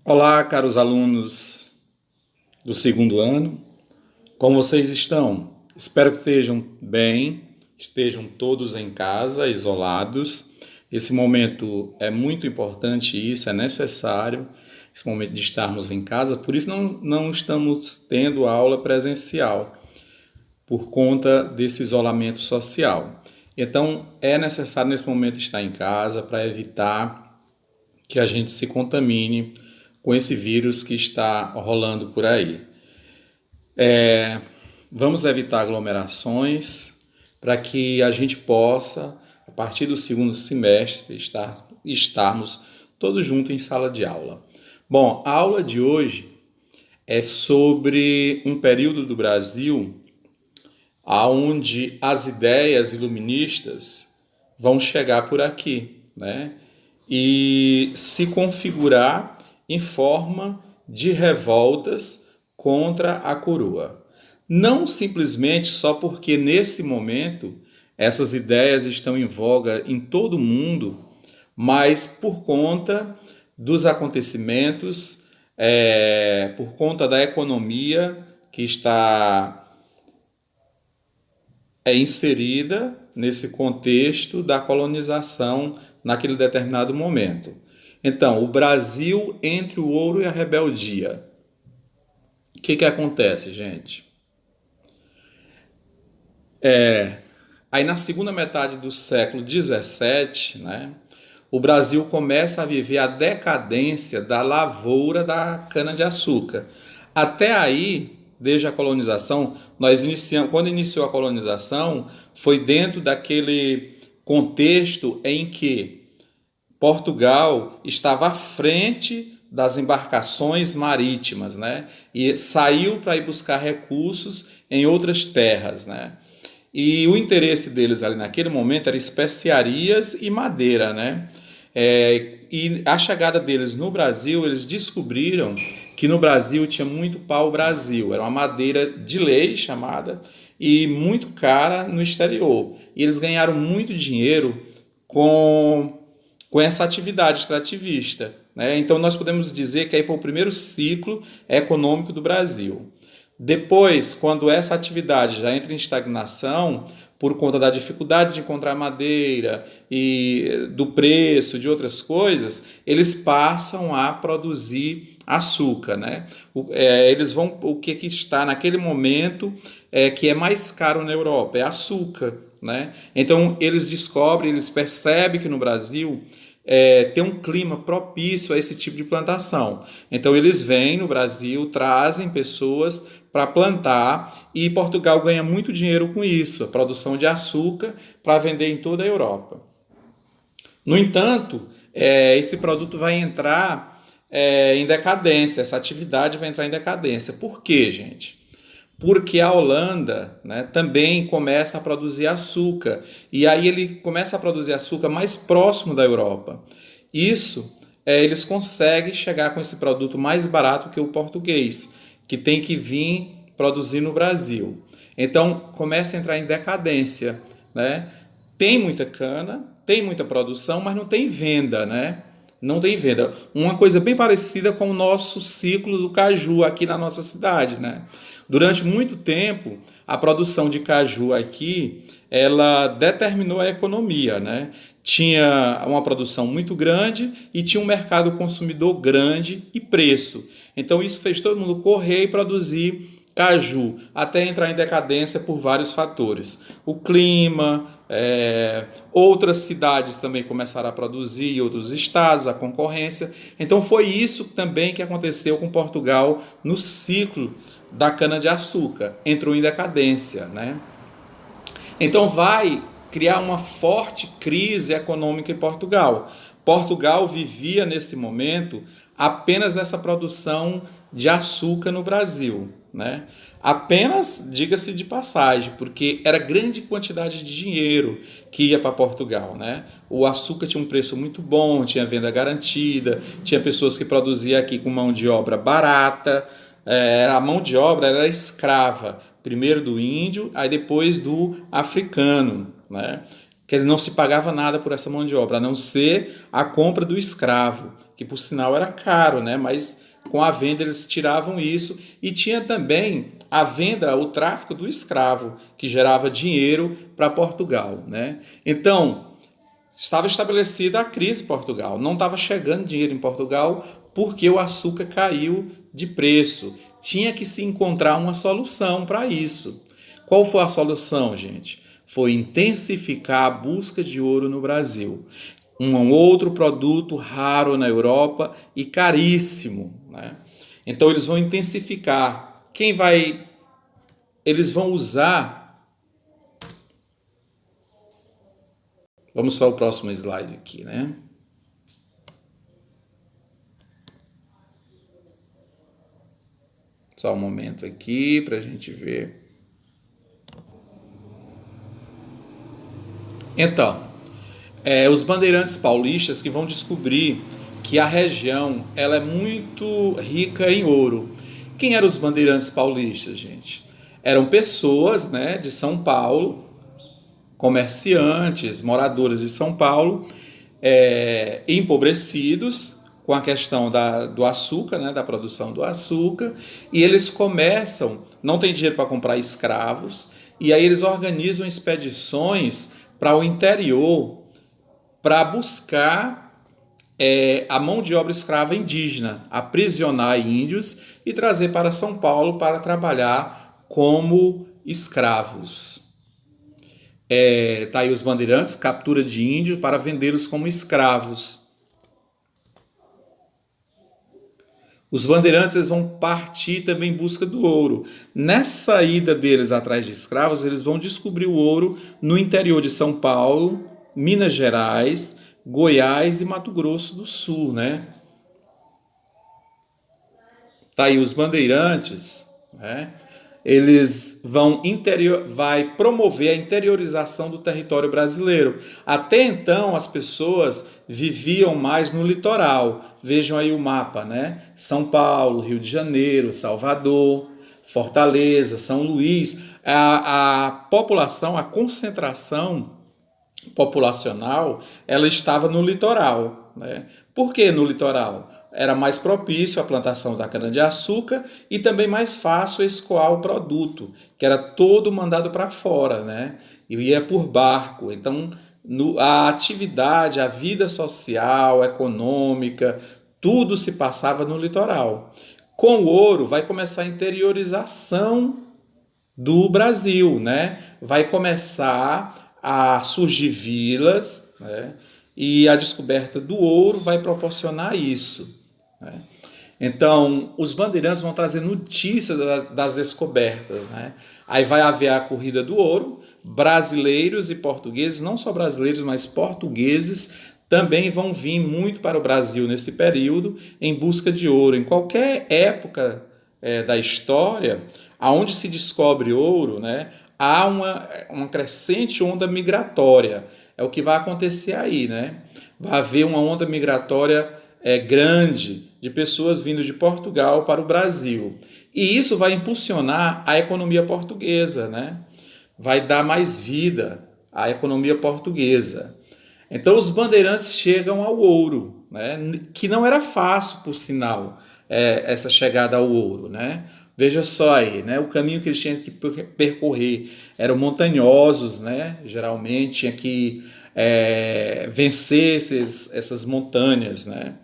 Olá, caros alunos do segundo ano, como vocês estão? Espero que estejam bem, estejam todos em casa, isolados. Esse momento é muito importante, isso é necessário, esse momento de estarmos em casa, por isso não estamos tendo aula presencial, por conta desse isolamento social. Então, é necessário nesse momento estar em casa para evitar que a gente se contamine com esse vírus que está rolando por aí. Vamos evitar aglomerações para que a gente possa, a partir do segundo semestre, estarmos todos juntos em sala de aula. Bom, a aula de hoje é sobre um período do Brasil onde as ideias iluministas vão chegar por aqui, né? E se configurar em forma de revoltas contra a coroa. Não simplesmente só porque nesse momento essas ideias estão em voga em todo o mundo, mas por conta dos acontecimentos, por conta da economia que está inserida nesse contexto da colonização naquele determinado momento. Então, o Brasil entre o ouro e a rebeldia. O que acontece, gente? Aí na segunda metade do século XVII, né, o Brasil começa a viver a decadência da lavoura da cana-de-açúcar. Até aí, desde a colonização, quando iniciou a colonização, foi dentro daquele contexto em que Portugal estava à frente das embarcações marítimas, né? E saiu para ir buscar recursos em outras terras, né? E o interesse deles ali naquele momento era especiarias e madeira, né? E a chegada deles no Brasil, eles descobriram que no Brasil tinha muito pau-brasil, era uma madeira de lei chamada, e muito cara no exterior. E eles ganharam muito dinheiro com essa atividade extrativista, né? Então nós podemos dizer que aí foi o primeiro ciclo econômico do Brasil. Depois, quando essa atividade já entra em estagnação, por conta da dificuldade de encontrar madeira e do preço, de outras coisas, eles passam a produzir açúcar, né? O que está naquele momento que é mais caro na Europa é açúcar, né? Então eles descobrem, eles percebem que no Brasil tem um clima propício a esse tipo de plantação. Então eles vêm no Brasil, trazem pessoas para plantar e Portugal ganha muito dinheiro com isso, a produção de açúcar para vender em toda a Europa. No entanto, esse produto vai entrar em decadência, essa atividade vai entrar em decadência. Por quê, gente? Porque a Holanda, né, também começa a produzir açúcar. E aí ele começa a produzir açúcar mais próximo da Europa. Isso, eles conseguem chegar com esse produto mais barato que o português, que tem que vir produzir no Brasil. Então começa a entrar em decadência, né? Tem muita cana, tem muita produção, mas não tem venda, né? Não tem venda. Uma coisa bem parecida com o nosso ciclo do caju aqui na nossa cidade, né? Durante muito tempo, a produção de caju aqui, ela determinou a economia, né? Tinha uma produção muito grande e tinha um mercado consumidor grande e preço. Então isso fez todo mundo correr e produzir caju, até entrar em decadência por vários fatores. O clima, outras cidades também começaram a produzir, outros estados, a concorrência. Então foi isso também que aconteceu com Portugal no ciclo da cana-de-açúcar. Entrou em decadência, né? Então vai criar uma forte crise econômica em Portugal. Portugal vivia nesse momento apenas nessa produção de açúcar no Brasil, né? Apenas, diga-se de passagem, porque era grande quantidade de dinheiro que ia para Portugal, né? O açúcar tinha um preço muito bom, tinha venda garantida, tinha pessoas que produziam aqui com mão de obra barata, a mão de obra era escrava, primeiro do índio, aí depois do africano, né? Quer dizer, não se pagava nada por essa mão de obra, a não ser a compra do escravo, que por sinal era caro, né? Mas com a venda eles tiravam isso. E tinha também a venda, o tráfico do escravo, que gerava dinheiro para Portugal, né? Então, estava estabelecida a crise em Portugal. Não estava chegando dinheiro em Portugal porque o açúcar caiu de preço. Tinha que se encontrar uma solução para isso. Qual foi a solução, gente? Foi intensificar a busca de ouro no Brasil. Um outro produto raro na Europa e caríssimo, né? Então eles vão intensificar. Quem vai? Eles vão usar. Vamos para o próximo slide aqui, né? Só um momento aqui para a gente ver. Então, os bandeirantes paulistas que vão descobrir que a região ela é muito rica em ouro. Quem eram os bandeirantes paulistas, gente? Eram pessoas, né, de São Paulo, comerciantes, moradores de São Paulo, empobrecidos com a questão do açúcar, né, da produção do açúcar, e eles começam, não tem dinheiro para comprar escravos, e aí eles organizam expedições para o interior para buscar a mão de obra escrava indígena, aprisionar índios e trazer para São Paulo para trabalhar como escravos. Tá aí os bandeirantes, captura de índios para vendê-los como escravos. Os bandeirantes eles vão partir também em busca do ouro. Nessa ida deles atrás de escravos, eles vão descobrir o ouro no interior de São Paulo, Minas Gerais, Goiás e Mato Grosso do Sul, né? Tá aí os bandeirantes, né? Eles vai promover a interiorização do território brasileiro. Até então as pessoas viviam mais no litoral. Vejam aí o mapa, né? São Paulo, Rio de Janeiro, Salvador, Fortaleza, São Luís. A população, a concentração populacional, ela estava no litoral, né? Por que no litoral? Era mais propício à plantação da cana-de-açúcar e também mais fácil escoar o produto, que era todo mandado para fora, né? E ia por barco. Então, a atividade, a vida social, econômica, tudo se passava no litoral. Com o ouro, vai começar a interiorização do Brasil, né? Vai começar a surgir vilas, né? E a descoberta do ouro vai proporcionar isso, né? Então, os bandeirantes vão trazer notícias das descobertas, né? Aí vai haver a corrida do ouro, brasileiros e portugueses, não só brasileiros, mas portugueses, também vão vir muito para o Brasil nesse período em busca de ouro. Em qualquer época da história, aonde se descobre ouro, né, há uma crescente onda migratória. É o que vai acontecer aí, né? Vai haver uma onda migratória grande de pessoas vindo de Portugal para o Brasil. E isso vai impulsionar a economia portuguesa, né? Vai dar mais vida à economia portuguesa. Então os bandeirantes chegam ao ouro, né? Que não era fácil, por sinal, essa chegada ao ouro, né? Veja só aí, né? O caminho que eles tinham que percorrer eram montanhosos, né? Geralmente tinha que vencer essas montanhas, né?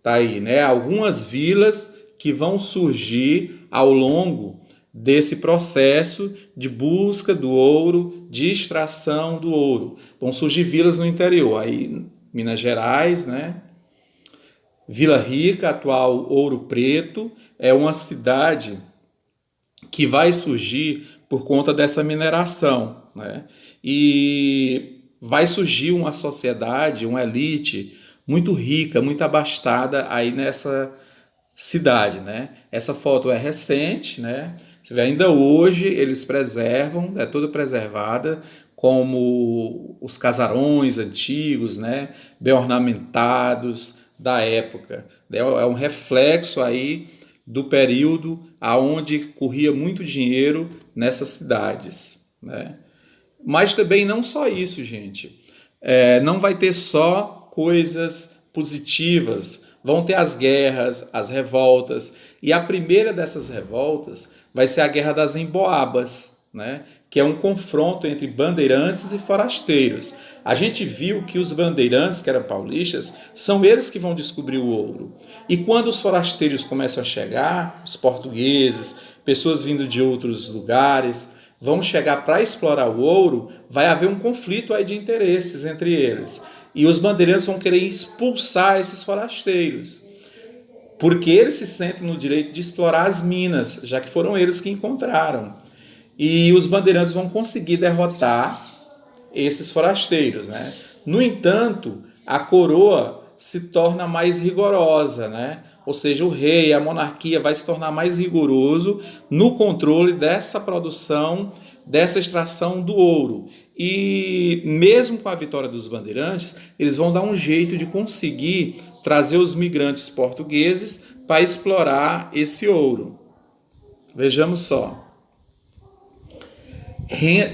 Tá aí, né? Algumas vilas que vão surgir ao longo desse processo de busca do ouro, de extração do ouro. Vão surgir vilas no interior, aí Minas Gerais, né? Vila Rica, atual Ouro Preto, é uma cidade que vai surgir por conta dessa mineração, né? E vai surgir uma sociedade, uma elite muito rica, muito abastada aí nessa cidade, né? Essa foto é recente, né? Você vê, ainda hoje eles preservam, é toda preservada, como os casarões antigos, né? Bem ornamentados da época. É um reflexo aí do período aonde corria muito dinheiro nessas cidades, né? Mas também não só isso, gente. Não vai ter só coisas positivas, vão ter as guerras, as revoltas, e a primeira dessas revoltas vai ser a Guerra das Emboabas, né? Que é um confronto entre bandeirantes e forasteiros. A gente viu que os bandeirantes, que eram paulistas, são eles que vão descobrir o ouro. E quando os forasteiros começam a chegar, os portugueses, pessoas vindo de outros lugares, vão chegar para explorar o ouro, vai haver um conflito aí de interesses entre eles. E os bandeirantes vão querer expulsar esses forasteiros, porque eles se sentem no direito de explorar as minas, já que foram eles que encontraram. E os bandeirantes vão conseguir derrotar esses forasteiros, né? No entanto, a coroa se torna mais rigorosa, né? Ou seja, o rei, a monarquia vai se tornar mais rigoroso no controle dessa produção, dessa extração do ouro. E mesmo com a vitória dos bandeirantes, eles vão dar um jeito de conseguir trazer os migrantes portugueses para explorar esse ouro. Vejamos só.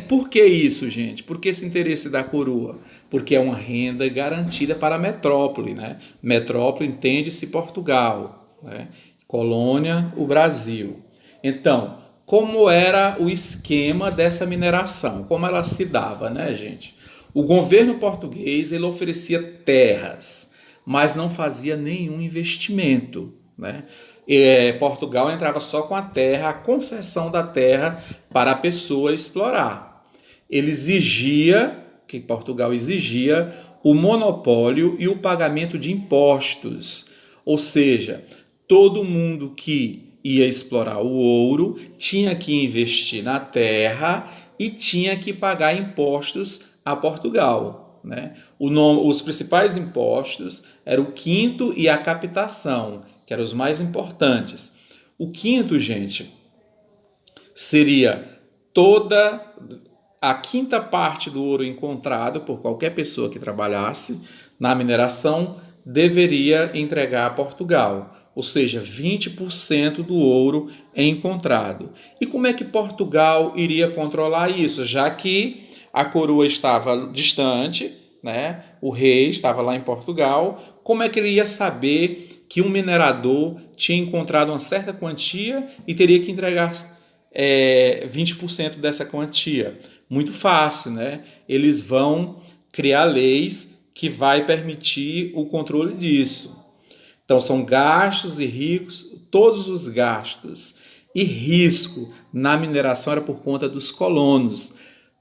Por que isso, gente? Por que esse interesse da coroa? Porque é uma renda garantida para a metrópole, né? Metrópole entende-se Portugal, né? Colônia, o Brasil. Então, como era o esquema dessa mineração? Como ela se dava, né, gente? O governo português ele oferecia terras, mas não fazia nenhum investimento, né? Portugal entrava só com a terra, a concessão da terra para a pessoa explorar. Portugal exigia o monopólio e o pagamento de impostos. Ou seja, todo mundo que ia explorar o ouro tinha que investir na terra e tinha que pagar impostos a Portugal, né? Os principais impostos eram o quinto e a captação, que eram os mais importantes. O quinto, gente, seria toda a quinta parte do ouro encontrado por qualquer pessoa que trabalhasse na mineração deveria entregar a Portugal, ou seja, 20% do ouro encontrado. E como é que Portugal iria controlar isso, já que a coroa estava distante, né? O rei estava lá em Portugal, como é que ele ia saber que um minerador tinha encontrado uma certa quantia e teria que entregar 20% dessa quantia? Muito fácil, né? Eles vão criar leis que vai permitir o controle disso. Então são gastos e ricos, todos os gastos e risco na mineração era por conta dos colonos.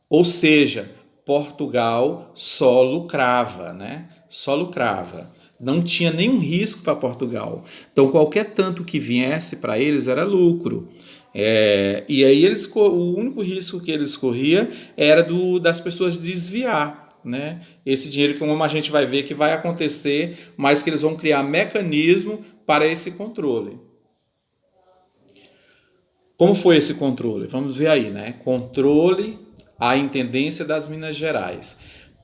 Ou seja, Portugal só lucrava, né? Só lucrava. Não tinha nenhum risco para Portugal. Então, qualquer tanto que viesse para eles era lucro. E aí o único risco que eles corriam era das pessoas desviar, né? Esse dinheiro, como a gente vai ver que vai acontecer, mas que eles vão criar mecanismo para esse controle. Como foi esse controle? Vamos ver aí, né? Controle à Intendência das Minas Gerais.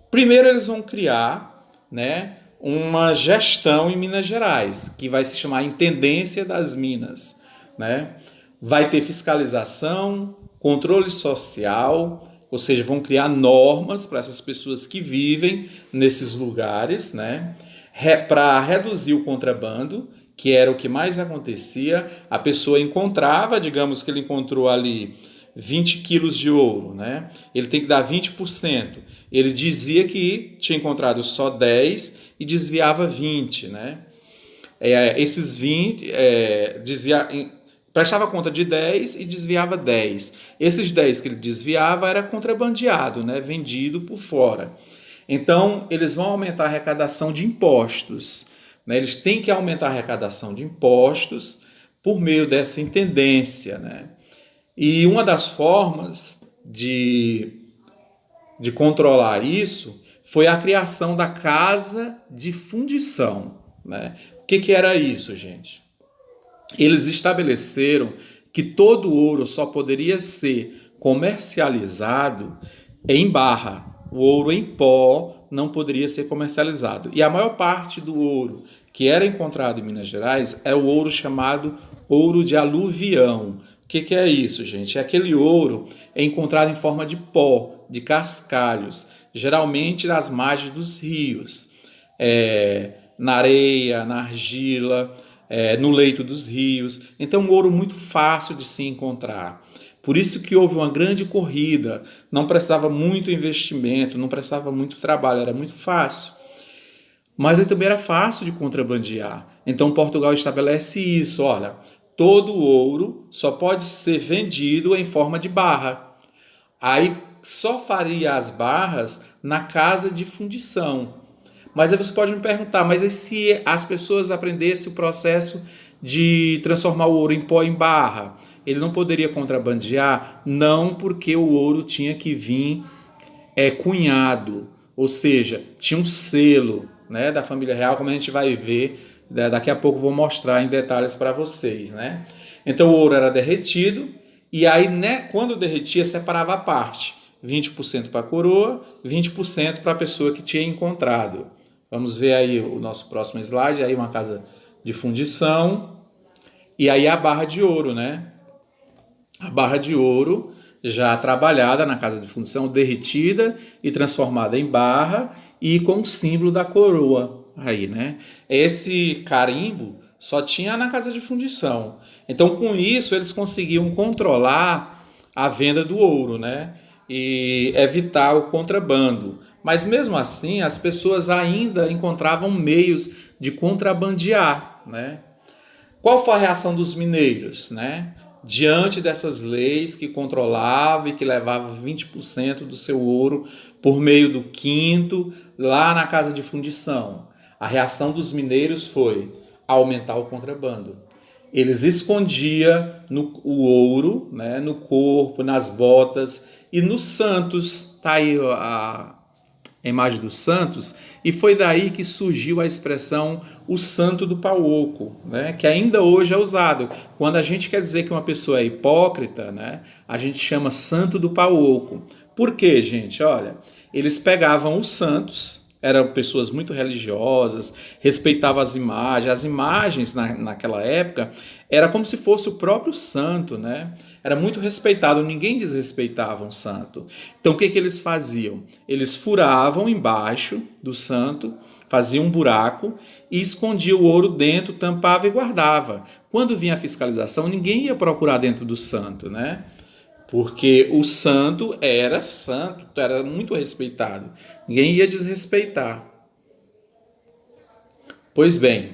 Primeiro eles vão criar, né, uma gestão em Minas Gerais, que vai se chamar Intendência das Minas, né? Vai ter fiscalização, controle social, ou seja, vão criar normas para essas pessoas que vivem nesses lugares, né? Para reduzir o contrabando, que era o que mais acontecia. A pessoa encontrava, digamos que ele encontrou ali 20 quilos de ouro, né? Ele tem que dar 20%. Ele dizia que tinha encontrado só 10 e desviava 20, né? Esses 20 prestava conta de 10 e desviava 10. Esses 10 que ele desviava era contrabandeado, né? Vendido por fora. Então, eles vão aumentar a arrecadação de impostos, né? Eles têm que aumentar a arrecadação de impostos por meio dessa intendência, né? E uma das formas de controlar isso foi a criação da Casa de Fundição, né? O que era isso, gente? Eles estabeleceram que todo ouro só poderia ser comercializado em barra. O ouro em pó não poderia ser comercializado. E a maior parte do ouro que era encontrado em Minas Gerais é o ouro chamado ouro de aluvião. O que é isso, gente? É aquele ouro encontrado em forma de pó, de cascalhos, geralmente nas margens dos rios, na areia, na argila, no leito dos rios. Então, um ouro muito fácil de se encontrar. Por isso que houve uma grande corrida, não precisava muito investimento, não precisava muito trabalho, era muito fácil. Mas também era fácil de contrabandear. Então Portugal estabelece isso, olha, todo ouro só pode ser vendido em forma de barra. Aí só faria as barras na casa de fundição. Mas aí você pode me perguntar, mas e se as pessoas aprendessem o processo de transformar o ouro em pó em barra? Ele não poderia contrabandear? Não, porque o ouro tinha que vir cunhado, ou seja, tinha um selo, né, da família real, como a gente vai ver, daqui a pouco vou mostrar em detalhes para vocês, né? Então o ouro era derretido e aí, né, quando derretia, separava a parte, 20% para a coroa, 20% para a pessoa que tinha encontrado. Vamos ver aí o nosso próximo slide, aí uma casa de fundição e aí a barra de ouro, né? A barra de ouro já trabalhada na casa de fundição, derretida e transformada em barra e com o símbolo da coroa aí, né? Esse carimbo só tinha na casa de fundição. Então, com isso, eles conseguiam controlar a venda do ouro, né? E evitar o contrabando. Mas mesmo assim, as pessoas ainda encontravam meios de contrabandear, né? Qual foi a reação dos mineiros, né? Diante dessas leis que controlavam e que levavam 20% do seu ouro por meio do quinto lá na casa de fundição. A reação dos mineiros foi aumentar o contrabando. Eles escondiam o ouro, né, no corpo, nas botas e nos santos. Está aí a imagem dos santos, e foi daí que surgiu a expressão o santo do pau oco, né? Que ainda hoje é usado. Quando a gente quer dizer que uma pessoa é hipócrita, né? A gente chama santo do pau oco. Por quê, gente? Olha, eles pegavam os santos, eram pessoas muito religiosas, respeitavam as imagens naquela época era como se fosse o próprio santo, né? Era muito respeitado, ninguém desrespeitava um santo. Então o que eles faziam? Eles furavam embaixo do santo, faziam um buraco e escondiam o ouro dentro, tampava e guardava. Quando vinha a fiscalização, ninguém ia procurar dentro do santo, né? Porque o santo, era muito respeitado. Ninguém ia desrespeitar. Pois bem,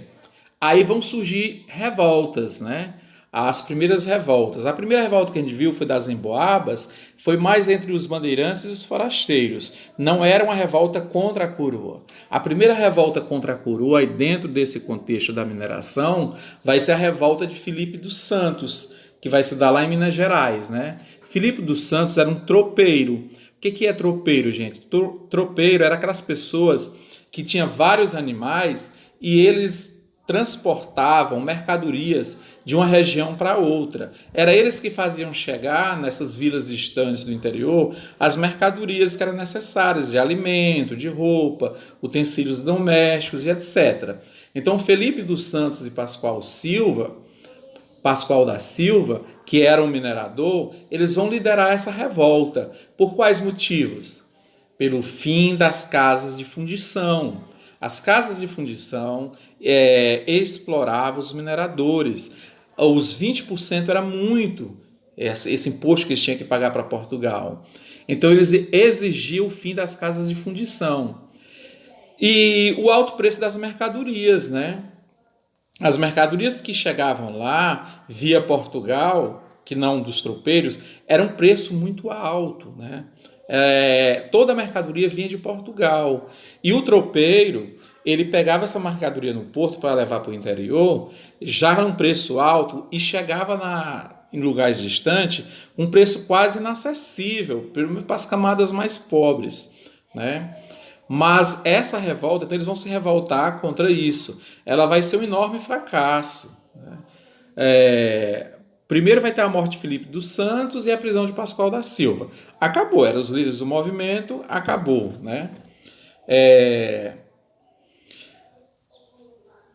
aí vão surgir revoltas, né? As primeiras revoltas. A primeira revolta que a gente viu foi das Emboabas, foi mais entre os bandeirantes e os forasteiros. Não era uma revolta contra a coroa. A primeira revolta contra a coroa, e dentro desse contexto da mineração, vai ser a revolta de Filipe dos Santos, que vai se dar lá em Minas Gerais, né? Filipe dos Santos era um tropeiro. O que é tropeiro, gente? Tropeiro era aquelas pessoas que tinham vários animais e eles transportavam mercadorias de uma região para outra. Era eles que faziam chegar nessas vilas distantes do interior as mercadorias que eram necessárias, de alimento, de roupa, utensílios domésticos e etc. Então, Felipe dos Santos e Pascoal da Silva, que era um minerador, eles vão liderar essa revolta. Por quais motivos? Pelo fim das casas de fundição. As casas de fundição exploravam os mineradores. Os 20% era muito, esse imposto que eles tinham que pagar para Portugal. Então eles exigiam o fim das casas de fundição. E o alto preço das mercadorias, né? As mercadorias que chegavam lá via Portugal, que não dos tropeiros, era um preço muito alto, né? Toda a mercadoria vinha de Portugal. E o tropeiro, ele pegava essa mercadoria no porto para levar para o interior, já era um preço alto e chegava em lugares distantes com um preço quase inacessível para as camadas mais pobres, né? Mas essa revolta, então eles vão se revoltar contra isso. Ela vai ser um enorme fracasso, né? Primeiro vai ter a morte de Filipe dos Santos e a prisão de Pascoal da Silva. Acabou, eram os líderes do movimento, acabou, né?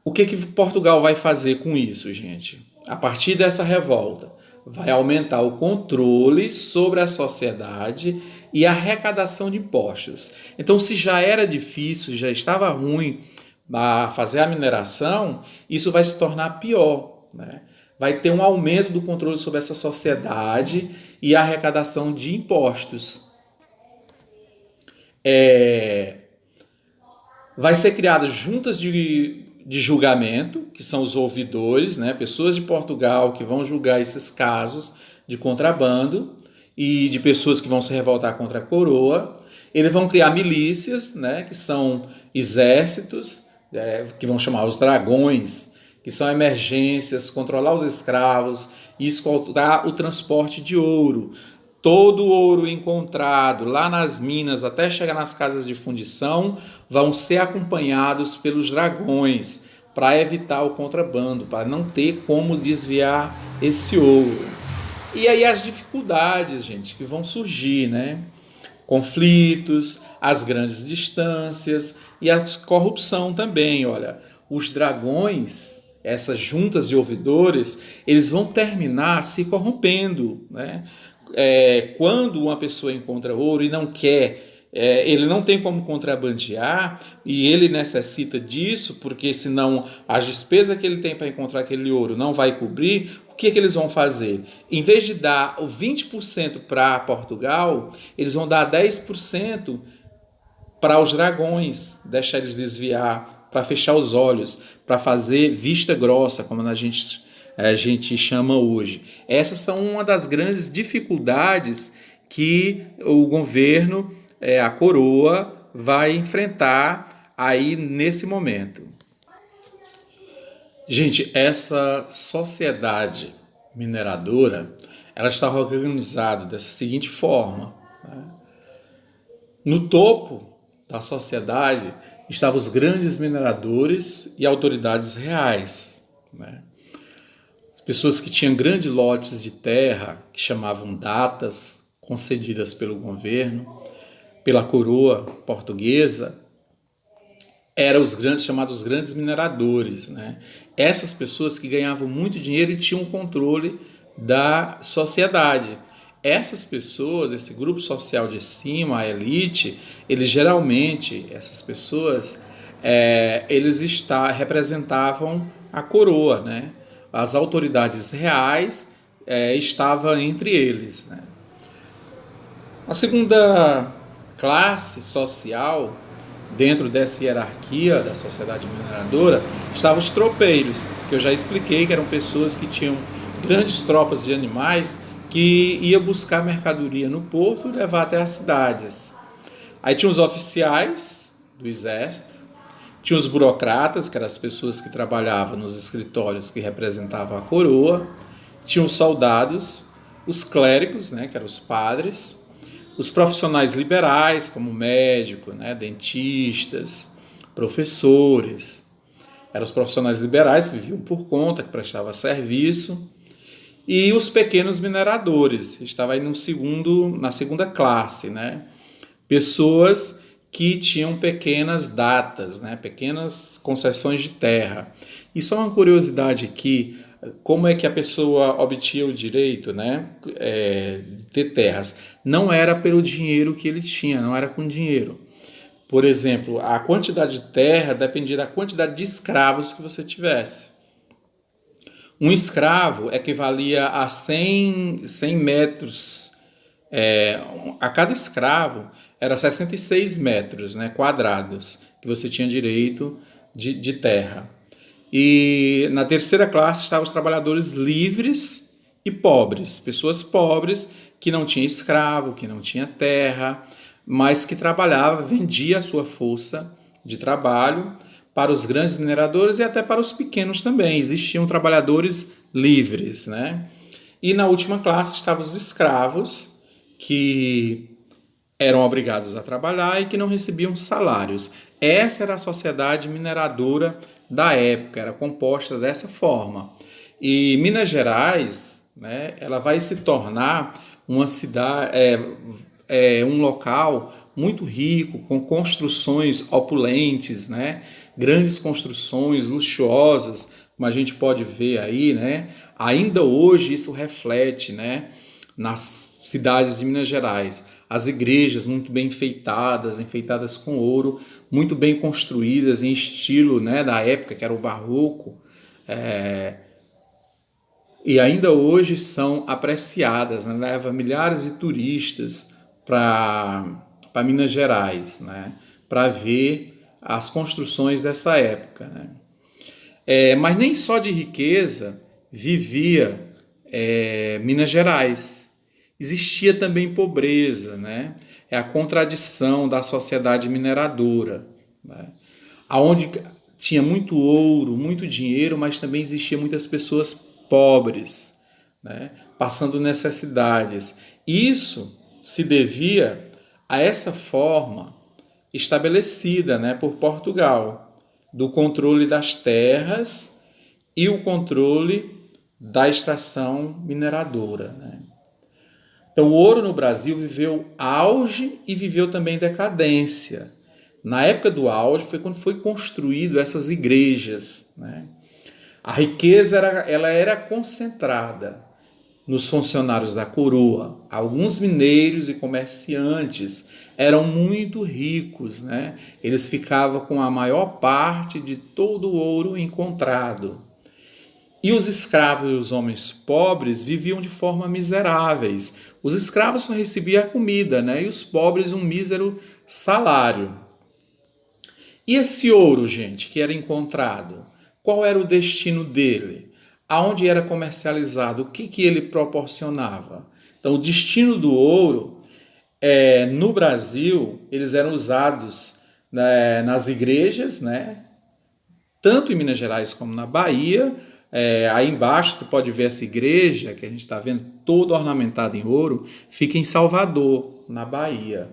O que Portugal vai fazer com isso, gente? A partir dessa revolta, vai aumentar o controle sobre a sociedade e arrecadação de impostos. Então, se já era difícil, já estava ruim a fazer a mineração, isso vai se tornar pior, né? Vai ter um aumento do controle sobre essa sociedade e a arrecadação de impostos. Vai ser criadas juntas de julgamento, que são os ouvidores, né? Pessoas de Portugal que vão julgar esses casos de contrabando e de pessoas que vão se revoltar contra a coroa. Eles vão criar milícias, né? Que são exércitos, que vão chamar os dragões, que são emergências, controlar os escravos e escoltar o transporte de ouro. Todo o ouro encontrado lá nas minas até chegar nas casas de fundição vão ser acompanhados pelos dragões para evitar o contrabando, para não ter como desviar esse ouro. E aí as dificuldades, gente, que vão surgir, né? Conflitos, as grandes distâncias e a corrupção também. Olha, os dragões, essas juntas de ouvidores, eles vão terminar se corrompendo, né? Quando uma pessoa encontra ouro e não quer, ele não tem como contrabandear e ele necessita disso, porque senão as despesas que ele tem para encontrar aquele ouro não vai cobrir. O que eles vão fazer? Em vez de dar o 20% para Portugal, eles vão dar 10% para os dragões, deixar eles desviar, para fechar os olhos, para fazer vista grossa, como a gente chama hoje. Essas são uma das grandes dificuldades que o governo, a coroa, vai enfrentar aí nesse momento. Gente, essa sociedade mineradora, ela estava organizada dessa seguinte forma, né? No topo da sociedade estavam os grandes mineradores e autoridades reais, né? Pessoas que tinham grandes lotes de terra, que chamavam datas, concedidas pelo governo, pela coroa portuguesa, eram os grandes, chamados grandes mineradores, né? Essas pessoas que ganhavam muito dinheiro e tinham controle da sociedade. Essas pessoas, esse grupo social de cima, a elite, eles geralmente, essas pessoas, eles representavam a coroa, né? As autoridades reais estavam entre eles, né? A segunda classe social, dentro dessa hierarquia da sociedade mineradora, estavam os tropeiros, que eu já expliquei, que eram pessoas que tinham grandes tropas de animais que iam buscar mercadoria no porto e levar até as cidades. Aí tinha os oficiais do exército, tinha os burocratas, que eram as pessoas que trabalhavam nos escritórios que representavam a coroa, tinha os soldados, os clérigos, né, que eram os padres, os profissionais liberais, como médico, né, dentistas, professores. Eram os profissionais liberais que viviam por conta, que prestavam serviço. E os pequenos mineradores, estava aí na segunda classe, né? Pessoas que tinham pequenas datas, né? Pequenas concessões de terra. E só uma curiosidade aqui, como é que a pessoa obtinha o direito, né, de ter terras? Não era pelo dinheiro que ele tinha, não era com dinheiro. Por exemplo, a quantidade de terra dependia da quantidade de escravos que você tivesse. Um escravo equivalia a 100 metros. A cada escravo era 66 metros, né, quadrados, que você tinha direito de terra. E na terceira classe estavam os trabalhadores livres e pobres. Pessoas pobres que não tinham escravo, que não tinham terra, mas que trabalhava, vendia a sua força de trabalho para os grandes mineradores e até para os pequenos também. Existiam trabalhadores livres, né? E na última classe estavam os escravos, que eram obrigados a trabalhar e que não recebiam salários. Essa era a sociedade mineradora da época, era composta dessa forma. E Minas Gerais, né, ela vai se tornar uma cidade, um local muito rico, com construções opulentes, né? Grandes construções luxuosas, como a gente pode ver aí, né? Ainda hoje isso reflete, né, nas cidades de Minas Gerais. as igrejas muito bem enfeitadas com ouro, muito bem construídas em estilo, né, da época, que era o barroco, e ainda hoje são apreciadas, né? Leva milhares de turistas para Minas Gerais, né? Para ver as construções dessa época, né? Mas nem só de riqueza vivia Minas Gerais. Existia também pobreza, né? É a contradição da sociedade mineradora, né? Onde tinha muito ouro, muito dinheiro, mas também existia muitas pessoas pobres, né? Passando necessidades. Isso se devia a essa forma estabelecida, né, por Portugal, do controle das terras e o controle da extração mineradora, né? Então, o ouro no Brasil viveu auge e viveu também decadência. Na época do auge foi quando foi construído essas igrejas, né? A riqueza ela era concentrada nos funcionários da coroa. Alguns mineiros e comerciantes eram muito ricos, né? Eles ficavam com a maior parte de todo o ouro encontrado. E os escravos e os homens pobres viviam de forma miseráveis. Os escravos só recebiam a comida, né? E os pobres um mísero salário. E esse ouro, gente, que era encontrado, qual era o destino dele? Aonde era comercializado? O que ele proporcionava? Então, o destino do ouro, no Brasil, eles eram usados, né, nas igrejas, né? Tanto em Minas Gerais como na Bahia. Aí embaixo você pode ver essa igreja, que a gente está vendo toda ornamentada em ouro, fica em Salvador, na Bahia.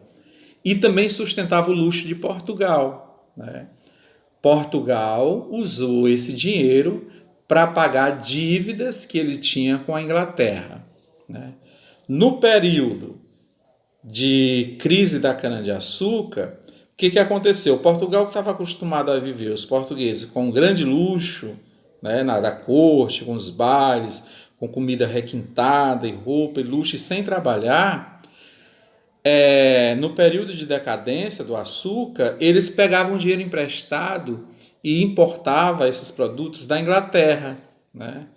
E também sustentava o luxo de Portugal, né? Portugal usou esse dinheiro para pagar dívidas que ele tinha com a Inglaterra, né? No período de crise da cana-de-açúcar, o que aconteceu? Portugal, que estava acostumado a viver, os portugueses, com um grande luxo, né, da corte, com os bailes, com comida requintada e roupa e luxo, e sem trabalhar, no período de decadência do açúcar, eles pegavam dinheiro emprestado e importavam esses produtos da Inglaterra, né?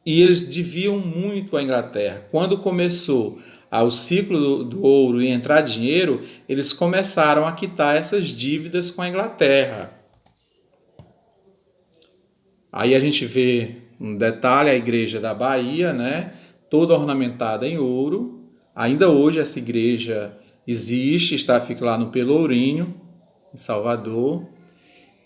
E eles deviam muito à Inglaterra. Quando começou o ciclo do ouro e entrar dinheiro, eles começaram a quitar essas dívidas com a Inglaterra. Aí a gente vê um detalhe, a igreja da Bahia, né? Toda ornamentada em ouro. Ainda hoje essa igreja existe, fica lá no Pelourinho, em Salvador.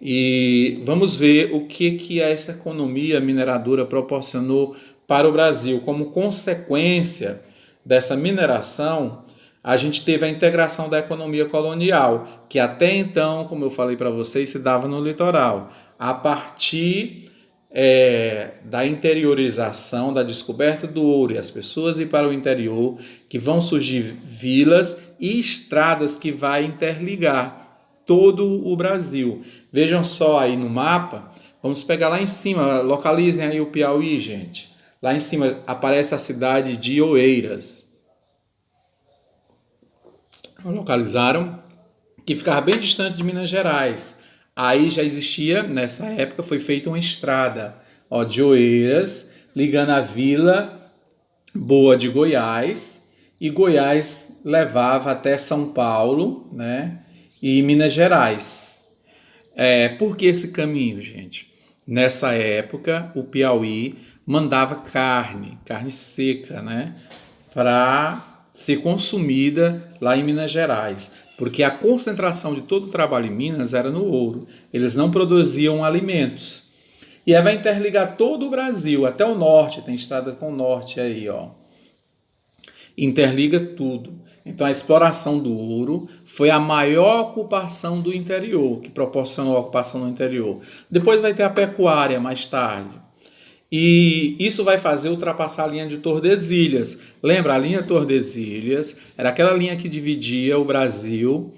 E vamos ver o que essa economia mineradora proporcionou para o Brasil. Como consequência dessa mineração, a gente teve a integração da economia colonial, que até então, como eu falei para vocês, se dava no litoral. A partir da interiorização, da descoberta do ouro e as pessoas ir para o interior, que vão surgir vilas e estradas que vai interligar todo o Brasil. Vejam só aí no mapa, vamos pegar lá em cima, localizem aí o Piauí, gente. Lá em cima aparece a cidade de Oeiras. Localizaram, que ficava bem distante de Minas Gerais. Aí já existia, nessa época, foi feita uma estrada, de Oeiras, ligando a Vila Boa de Goiás, e Goiás levava até São Paulo, né, e Minas Gerais. Por que esse caminho, gente? Nessa época, o Piauí mandava carne seca, né, para ser consumida lá em Minas Gerais, porque a concentração de todo o trabalho em Minas era no ouro. Eles não produziam alimentos. E aí vai interligar todo o Brasil, até o norte, tem estrada com o norte aí, interliga tudo. Então a exploração do ouro foi a maior ocupação do interior, que proporcionou a ocupação no interior. Depois vai ter a pecuária mais tarde. E isso vai fazer ultrapassar a linha de Tordesilhas. Lembra, a linha Tordesilhas era aquela linha que dividia o Brasil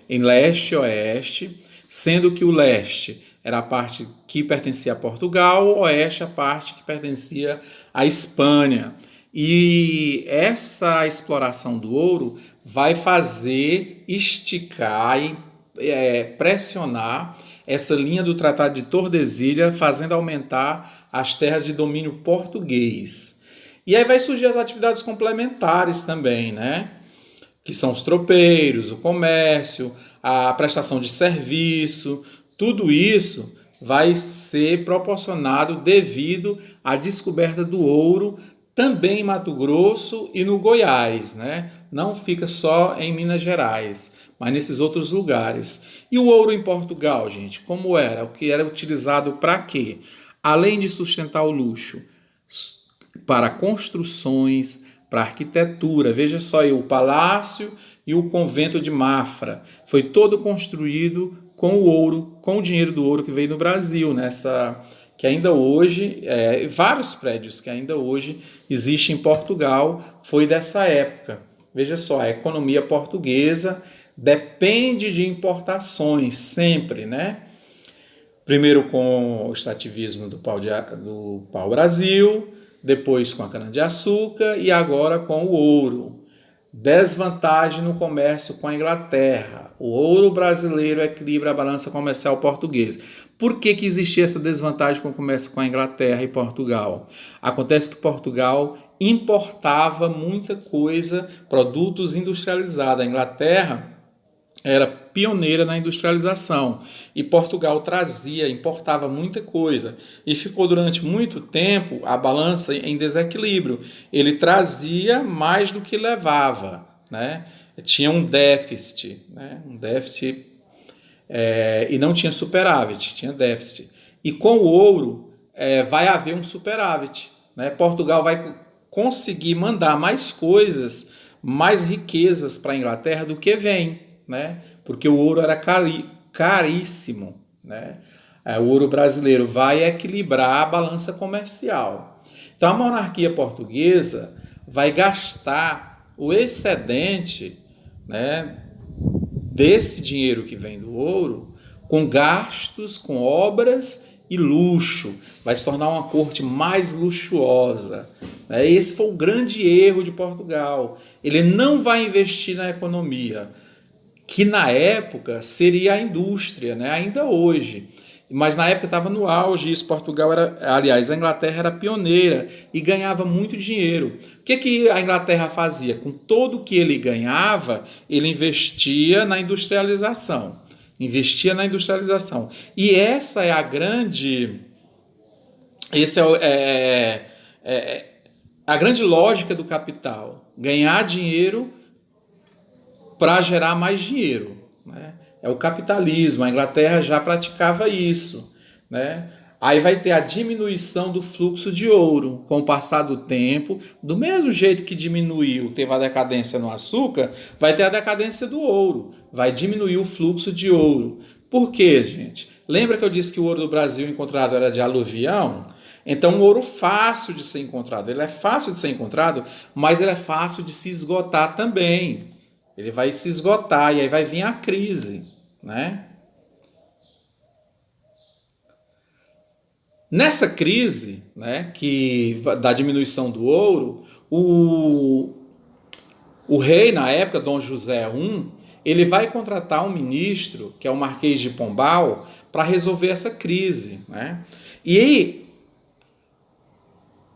em leste e oeste, sendo que o leste era a parte que pertencia a Portugal, o oeste a parte que pertencia à Espanha. E essa exploração do ouro vai fazer esticar e pressionar essa linha do Tratado de Tordesilhas, fazendo aumentar as terras de domínio português. E aí vai surgir as atividades complementares também, né? Que são os tropeiros, o comércio, a prestação de serviço, tudo isso vai ser proporcionado devido à descoberta do ouro também em Mato Grosso e no Goiás, né? Não fica só em Minas Gerais, mas nesses outros lugares. E o ouro em Portugal, gente, como era? O que era utilizado para quê? Além de sustentar o luxo, para construções, para arquitetura. Veja só aí, o palácio e o convento de Mafra foi todo construído com o ouro, com o dinheiro do ouro que veio no Brasil, nessa que ainda hoje, vários prédios que ainda hoje existem em Portugal, foi dessa época. Veja só, a economia portuguesa depende de importações sempre, né? Primeiro com o extrativismo do pau-brasil, depois com a cana-de-açúcar e agora com o ouro. Desvantagem no comércio com a Inglaterra. O ouro brasileiro equilibra a balança comercial portuguesa. Por que existia essa desvantagem com o comércio com a Inglaterra e Portugal? Acontece que Portugal importava muita coisa, produtos industrializados. A Inglaterra era pioneira na industrialização e Portugal importava muita coisa e ficou durante muito tempo a balança em desequilíbrio. Ele trazia mais do que levava, né? Tinha um déficit, né? E não tinha superávit, tinha déficit. E com o ouro vai haver um superávit, né? Portugal vai conseguir mandar mais coisas, mais riquezas para a Inglaterra do que vem, né? Porque o ouro era caríssimo, né? O ouro brasileiro vai equilibrar a balança comercial. Então a monarquia portuguesa vai gastar o excedente, né, desse dinheiro que vem do ouro com gastos, com obras e luxo. Vai se tornar uma corte mais luxuosa. Esse foi o grande erro de Portugal. Ele não vai investir na economia, que na época seria a indústria, né? Ainda hoje. Mas na época estava no auge isso. A Inglaterra era pioneira e ganhava muito dinheiro. O que a Inglaterra fazia? Com todo o que ele ganhava, ele investia na industrialização. E essa é a grande... a grande lógica do capital. Ganhar dinheiro para gerar mais dinheiro, né? É o capitalismo. A Inglaterra já praticava isso, né? Aí vai ter a diminuição do fluxo de ouro com o passar do tempo. Do mesmo jeito que teve a decadência no açúcar, vai ter a decadência do ouro. Vai diminuir o fluxo de ouro. Por quê, gente? Lembra que eu disse que o ouro do Brasil encontrado era de aluvião? Então, um ouro fácil de ser encontrado. Ele é fácil de ser encontrado, mas ele é fácil de se esgotar também. Ele vai se esgotar e aí vai vir a crise, né? Nessa crise, né, da diminuição do ouro, o rei, na época, Dom José I, ele vai contratar um ministro, que é o Marquês de Pombal, para resolver essa crise, né? E aí,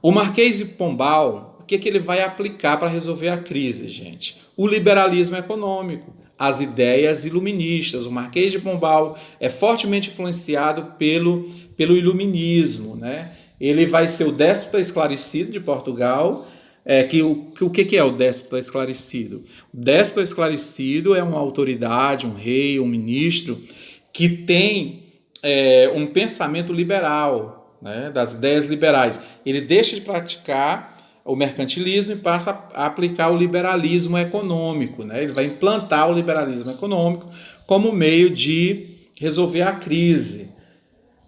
o Marquês de Pombal, o que ele vai aplicar para resolver a crise, gente? O liberalismo econômico, as ideias iluministas. O Marquês de Pombal é fortemente influenciado pelo iluminismo, né? Ele vai ser o déspota esclarecido de Portugal. O que é o déspota esclarecido? O déspota esclarecido é uma autoridade, um rei, um ministro que tem um pensamento liberal, né, das ideias liberais. Ele deixa de praticar o mercantilismo e passa a aplicar o liberalismo econômico, né? Ele vai implantar o liberalismo econômico como meio de resolver a crise.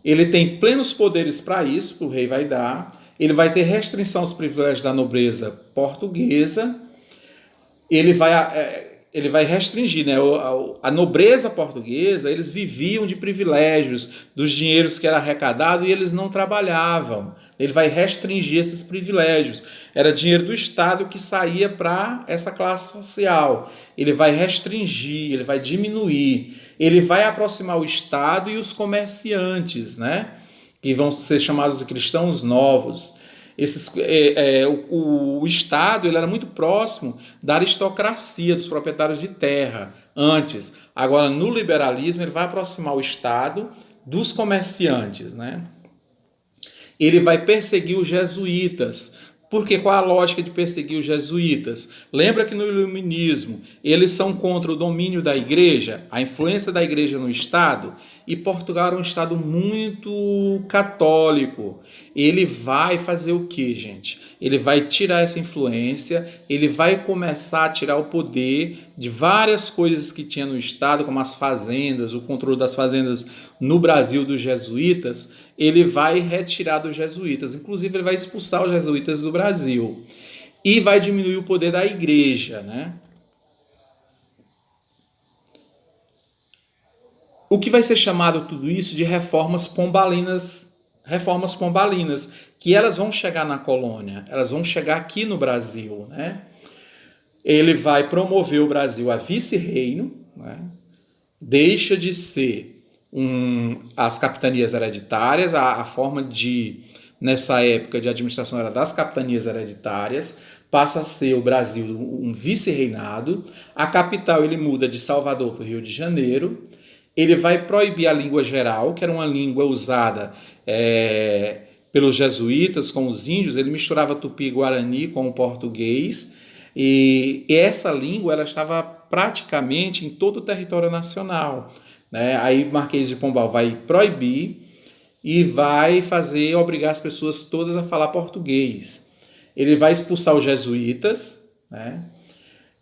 Ele tem plenos poderes para isso, que o rei vai dar. Ele vai ter restrição aos privilégios da nobreza portuguesa. Ele vai ele vai restringir, né? A nobreza portuguesa, eles viviam de privilégios, dos dinheiros que era arrecadado e eles não trabalhavam. Ele vai restringir esses privilégios. Era dinheiro do Estado que saía para essa classe social. Ele vai restringir, ele vai diminuir, ele vai aproximar o Estado e os comerciantes, né? Que vão ser chamados de cristãos novos. O Estado ele era muito próximo da aristocracia, dos proprietários de terra, antes. Agora, no liberalismo, ele vai aproximar o Estado dos comerciantes, né? Ele vai perseguir os jesuítas. Porque qual a lógica de perseguir os jesuítas? Lembra que no iluminismo eles são contra o domínio da igreja, a influência da igreja no Estado, e Portugal era um Estado muito católico. Ele vai fazer o que, gente? Ele vai tirar essa influência, ele vai começar a tirar o poder de várias coisas que tinha no Estado, como as fazendas, o controle das fazendas no Brasil dos jesuítas. Ele vai retirar dos jesuítas, inclusive ele vai expulsar os jesuítas do Brasil e vai diminuir o poder da igreja, né? O que vai ser chamado tudo isso de reformas pombalinas, que elas vão chegar na colônia, elas vão chegar aqui no Brasil, né? Ele vai promover o Brasil a vice-reino, né? Deixa de ser as capitanias hereditárias, a forma nessa época de administração era das capitanias hereditárias, passa a ser o Brasil um vice-reinado, a capital ele muda de Salvador para o Rio de Janeiro, ele vai proibir a língua geral, que era uma língua usada pelos jesuítas com os índios, ele misturava tupi-guarani com o português, e essa língua ela estava praticamente em todo o território nacional. Aí Marquês de Pombal vai proibir e vai obrigar as pessoas todas a falar português. Ele vai expulsar os jesuítas, né?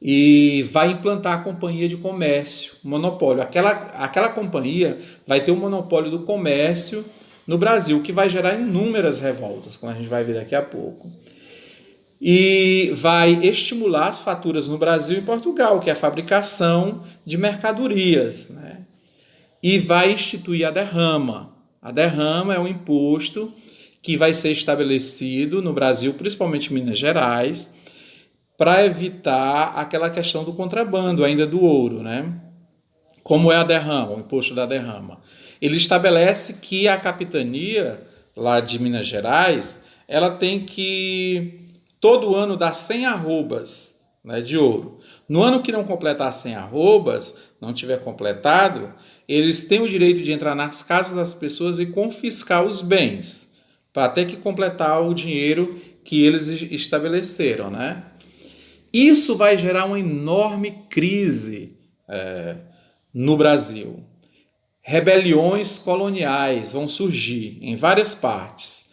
E vai implantar a companhia de comércio, monopólio. Aquela companhia vai ter o monopólio do comércio no Brasil, que vai gerar inúmeras revoltas, como a gente vai ver daqui a pouco. E vai estimular as faturas no Brasil e Portugal, que é a fabricação de mercadorias, né? E vai instituir a derrama. A derrama é um imposto que vai ser estabelecido no Brasil, principalmente em Minas Gerais, para evitar aquela questão do contrabando ainda do ouro, né? Como é a derrama, o imposto da derrama? Ele estabelece que a capitania lá de Minas Gerais, ela tem que todo ano dar 100 arrobas, né, de ouro. No ano que não completar 100 arrobas, não tiver completado, eles têm o direito de entrar nas casas das pessoas e confiscar os bens, para ter que completar o dinheiro que eles estabeleceram, né? Isso vai gerar uma enorme crise no Brasil. Rebeliões coloniais vão surgir em várias partes,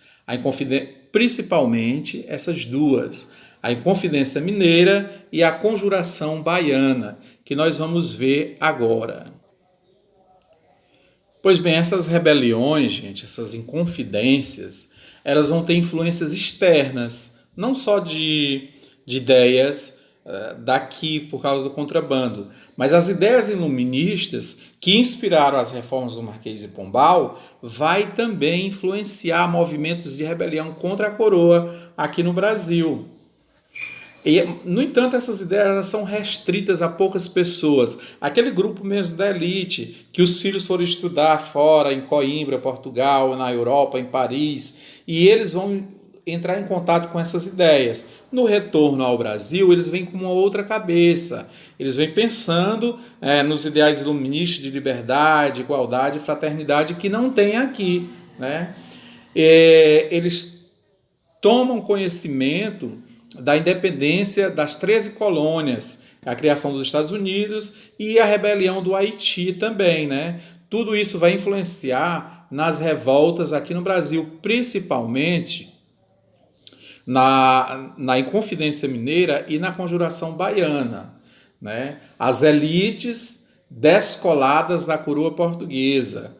principalmente essas duas, a Inconfidência Mineira e a Conjuração Baiana, que nós vamos ver agora. Pois bem, essas rebeliões, gente, essas inconfidências, elas vão ter influências externas, não só de ideias daqui por causa do contrabando, mas as ideias iluministas que inspiraram as reformas do Marquês de Pombal vai também influenciar movimentos de rebelião contra a coroa aqui no Brasil. E, no entanto, essas ideias são restritas a poucas pessoas. Aquele grupo mesmo da elite, que os filhos foram estudar fora, em Coimbra, Portugal, na Europa, em Paris, e eles vão entrar em contato com essas ideias. No retorno ao Brasil, eles vêm com uma outra cabeça. Eles vêm pensando nos ideais iluministas de liberdade, igualdade e fraternidade que não tem aqui, né? Eles tomam conhecimento da independência das 13 colônias, a criação dos Estados Unidos e a rebelião do Haiti também, né? Tudo isso vai influenciar nas revoltas aqui no Brasil, principalmente na Inconfidência Mineira e na Conjuração Baiana, né? As elites descoladas da coroa portuguesa.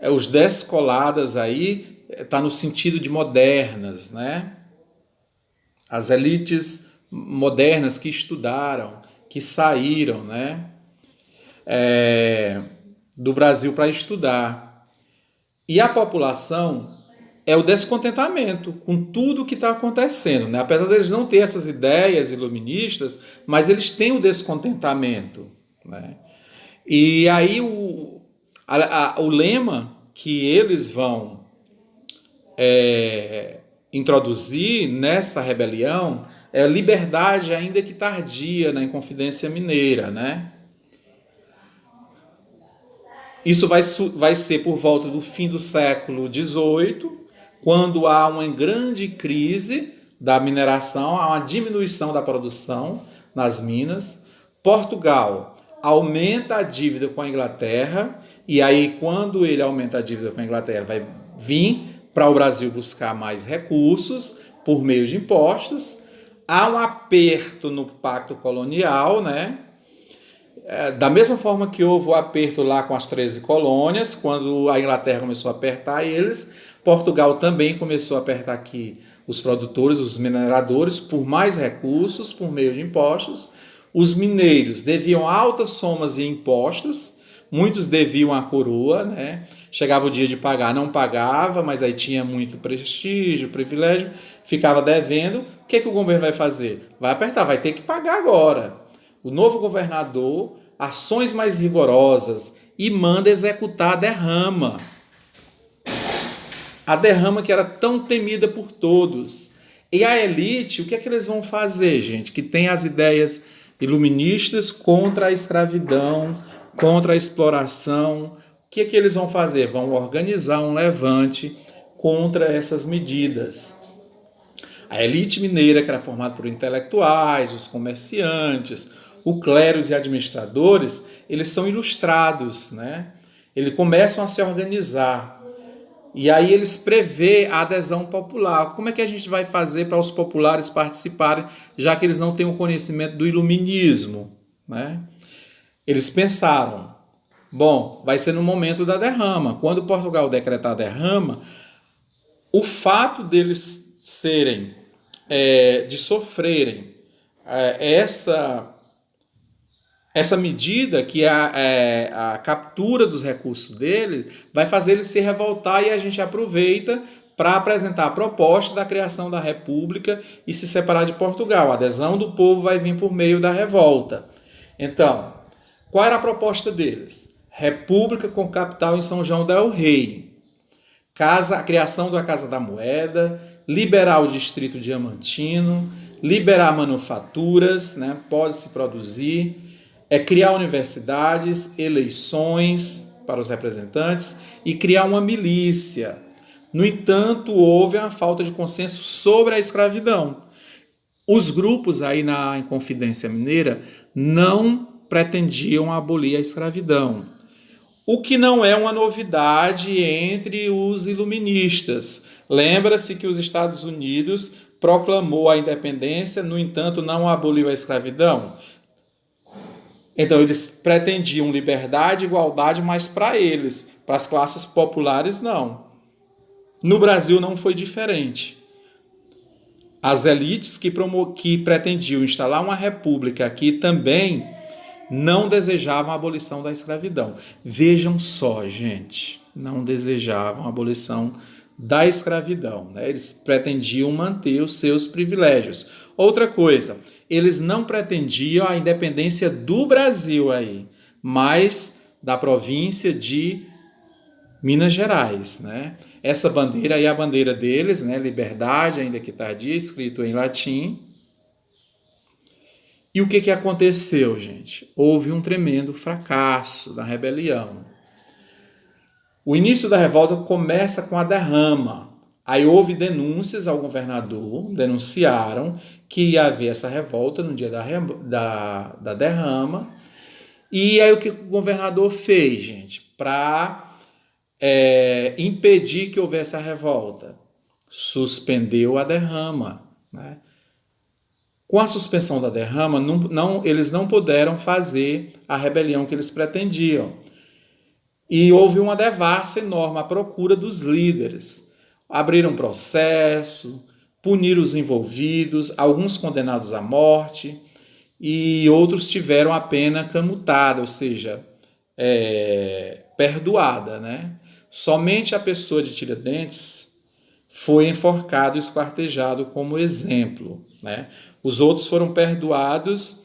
Os descoladas aí está no sentido de modernas, né? As elites modernas que estudaram, que saíram, né, do Brasil para estudar. E a população é o descontentamento com tudo que está acontecendo, né? Apesar deles não ter essas ideias iluministas, mas eles têm o descontentamento, né? E aí o lema que eles vão introduzir nessa rebelião é liberdade ainda que tardia na Inconfidência Mineira, né? Isso vai ser por volta do fim do século XVIII, quando há uma grande crise da mineração, há uma diminuição da produção nas minas. Portugal aumenta a dívida com a Inglaterra, e aí quando ele aumenta a dívida com a Inglaterra, vai vir para o Brasil buscar mais recursos por meio de impostos. Há um aperto no pacto colonial, né? Da mesma forma que houve o aperto lá com as 13 colônias, quando a Inglaterra começou a apertar eles, Portugal também começou a apertar aqui os produtores, os mineradores, por mais recursos, por meio de impostos. Os mineiros deviam altas somas em impostos, muitos deviam à coroa, né? Chegava o dia de pagar, não pagava, mas aí tinha muito prestígio, privilégio, ficava devendo. O que o governo vai fazer? Vai apertar, vai ter que pagar agora. O novo governador, ações mais rigorosas, e manda executar a derrama. A derrama que era tão temida por todos. E a elite, o que eles vão fazer, gente? Que tem as ideias iluministas contra a escravidão, contra a exploração. O que eles vão fazer? Vão organizar um levante contra essas medidas. A elite mineira, que era formada por intelectuais, os comerciantes, o clero e administradores, eles são ilustrados, né? Eles começam a se organizar. E aí eles prevê a adesão popular. Como é que a gente vai fazer para os populares participarem, já que eles não têm o conhecimento do iluminismo, né? Eles pensaram, bom, vai ser no momento da derrama. Quando Portugal decretar a derrama, o fato deles serem, de sofrerem essa medida, que é a captura dos recursos deles, vai fazer eles se revoltar, e a gente aproveita para apresentar a proposta da criação da República e se separar de Portugal. A adesão do povo vai vir por meio da revolta. Então, qual era a proposta deles? República com capital em São João del Rei. A criação da Casa da Moeda, liberar o distrito diamantino, liberar manufaturas, né? Pode-se produzir, criar universidades, eleições para os representantes e criar uma milícia. No entanto, houve uma falta de consenso sobre a escravidão. Os grupos aí na Inconfidência Mineira não pretendiam abolir a escravidão, o que não é uma novidade entre os iluministas. Lembra-se que os Estados Unidos proclamou a independência, no entanto, não aboliu a escravidão. Então, eles pretendiam liberdade e igualdade, mas para eles, para as classes populares, não. No Brasil não foi diferente. As elites que pretendiam instalar uma república aqui também não desejavam a abolição da escravidão. Vejam só, gente, não desejavam a abolição da escravidão, né? Eles pretendiam manter os seus privilégios. Outra coisa, eles não pretendiam a independência do Brasil aí, mas da província de Minas Gerais, né? Essa bandeira aí é a bandeira deles, né? Liberdade, ainda que tardia, escrito em latim. E o que aconteceu, gente? Houve um tremendo fracasso da rebelião. O início da revolta começa com a derrama. Aí houve denúncias ao governador, denunciaram que ia haver essa revolta no dia da derrama. E aí o que o governador fez, gente, para impedir que houvesse a revolta? Suspendeu a derrama, né? Com a suspensão da derrama, eles não puderam fazer a rebelião que eles pretendiam. E houve uma devassa enorme à procura dos líderes. Abriram processo, puniram os envolvidos, alguns condenados à morte. e outros tiveram a pena camutada, ou seja, perdoada, né? Somente a pessoa de Tiradentes foi enforcado e esquartejado como exemplo, né? Os outros foram perdoados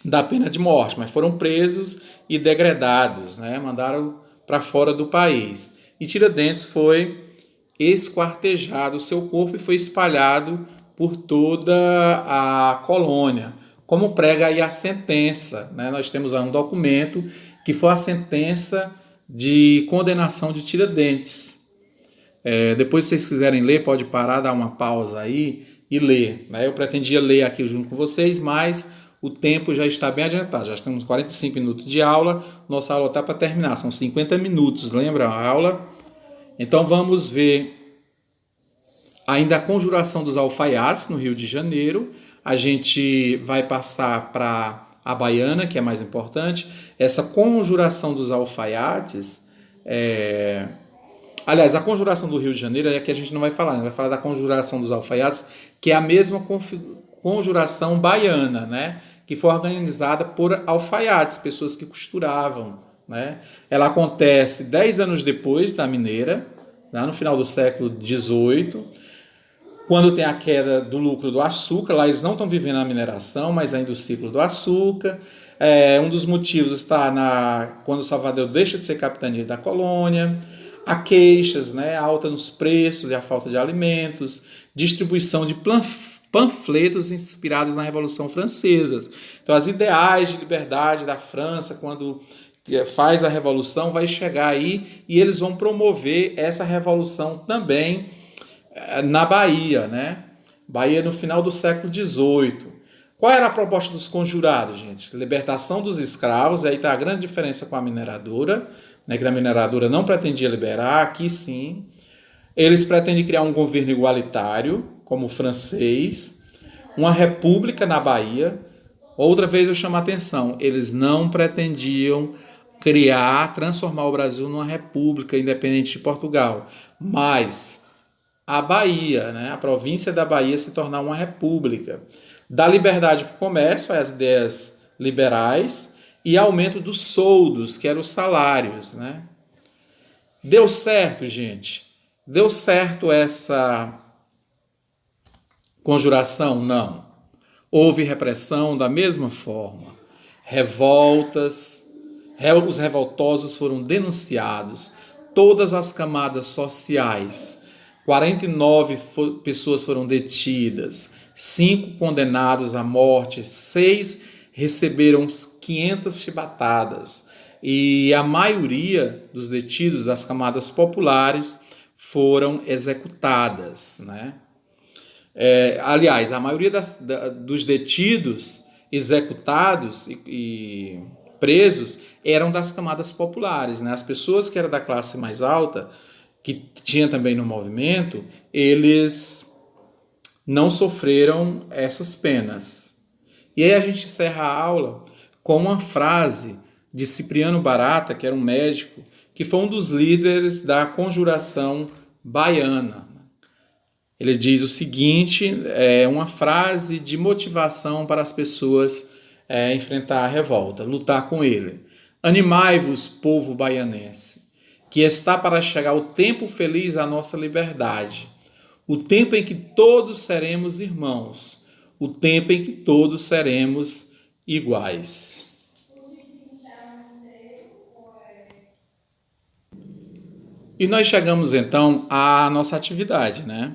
da pena de morte, mas foram presos e degradados, né? Mandaram para fora do país. E Tiradentes foi esquartejado, o seu corpo foi espalhado por toda a colônia, como prega aí a sentença, né? Nós temos um documento que foi a sentença de condenação de Tiradentes. Depois, se vocês quiserem ler, pode parar, dar uma pausa aí e ler, né? Eu pretendia ler aqui junto com vocês, mas o tempo já está bem adiantado, já estamos 45 minutos de aula, nossa aula está para terminar, são 50 minutos, lembra a aula? Então vamos ver ainda a conjuração dos alfaiates no Rio de Janeiro. A gente vai passar para a baiana, que é mais importante. Essa conjuração dos alfaiates, aliás, a conjuração do Rio de Janeiro é que a gente não vai falar, né? Vai falar da conjuração dos alfaiates, que é a mesma conjuração baiana, né? Que foi organizada por alfaiates, pessoas que costuravam, né? Ela acontece 10 anos depois da mineira, né? No final do século XVIII, quando tem a queda do lucro do açúcar. Lá eles não estão vivendo a mineração, mas ainda o ciclo do açúcar. Um dos motivos está quando Salvador deixa de ser capitania da colônia, há queixas, né, alta nos preços e a falta de alimentos, distribuição de panfletos inspirados na Revolução Francesa. Então, as ideais de liberdade da França, quando faz a Revolução, vai chegar aí e eles vão promover essa Revolução também na Bahia, né? Bahia no final do século XVIII. Qual era a proposta dos conjurados, gente? Libertação dos escravos, e aí está a grande diferença com a mineradora, né, que a mineradora não pretendia liberar, aqui sim. Eles pretendem criar um governo igualitário, como o francês, uma república na Bahia. Outra vez eu chamo a atenção, eles não pretendiam transformar o Brasil numa república independente de Portugal, mas a Bahia, né, a província da Bahia se tornar uma república. Da liberdade para o comércio, as ideias liberais, e aumento dos soldos, que eram os salários, né? Deu certo, gente? Deu certo essa conjuração? Não. Houve repressão da mesma forma. Revoltas, os revoltosos foram denunciados, todas as camadas sociais. 49 pessoas foram detidas, 5 condenados à morte, 6 receberam 500 chibatadas, e a maioria dos detidos das camadas populares foram executadas, né? Aliás, a maioria dos detidos, executados e presos eram das camadas populares, né? As pessoas que eram da classe mais alta, que tinha também no movimento, eles não sofreram essas penas. E aí a gente encerra a aula com uma frase de Cipriano Barata, que era um médico, que foi um dos líderes da conjuração baiana. Ele diz o seguinte, uma frase de motivação para as pessoas enfrentar a revolta, lutar com ele. Animai-vos, povo baianense, que está para chegar o tempo feliz da nossa liberdade, o tempo em que todos seremos irmãos, o tempo em que todos seremos iguais. E nós chegamos então à nossa atividade, né?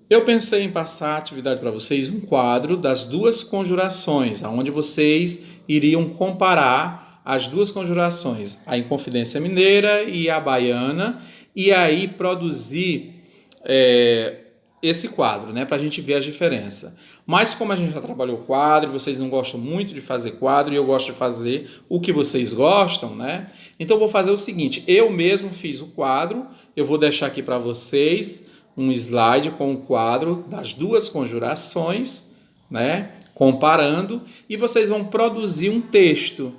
Eu pensei em passar a atividade para vocês, um quadro das duas conjurações, onde vocês iriam comparar as duas conjurações, a Inconfidência Mineira e a Baiana, e aí produzir esse quadro, né, para a gente ver a diferença. Mas como a gente já trabalhou quadro, vocês não gostam muito de fazer quadro, e eu gosto de fazer o que vocês gostam, né? Então eu vou fazer o seguinte, eu mesmo fiz o quadro, eu vou deixar aqui para vocês um slide com o quadro das duas conjurações, né, comparando, e vocês vão produzir um texto,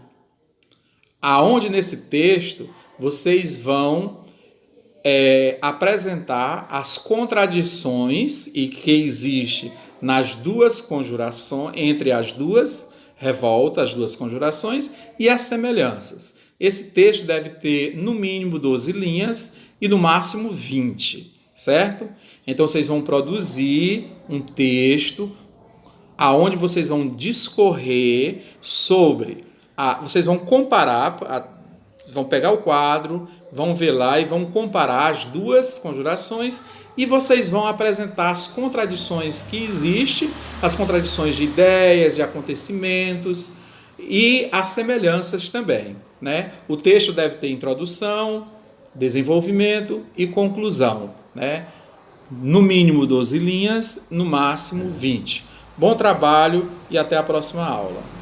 aonde nesse texto vocês vão apresentar as contradições e que existe nas duas conjurações, entre as duas revolta, as duas conjurações e as semelhanças. Esse texto deve ter no mínimo 12 linhas e no máximo 20, certo? Então vocês vão produzir um texto aonde vocês vão discorrer sobre, vocês vão comparar, vão pegar o quadro, vão ver lá e vão comparar as duas conjurações e vocês vão apresentar as contradições que existem, as contradições de ideias, de acontecimentos e as semelhanças também, né? O texto deve ter introdução, desenvolvimento e conclusão, né? No mínimo 12 linhas, no máximo 20. Bom trabalho e até a próxima aula.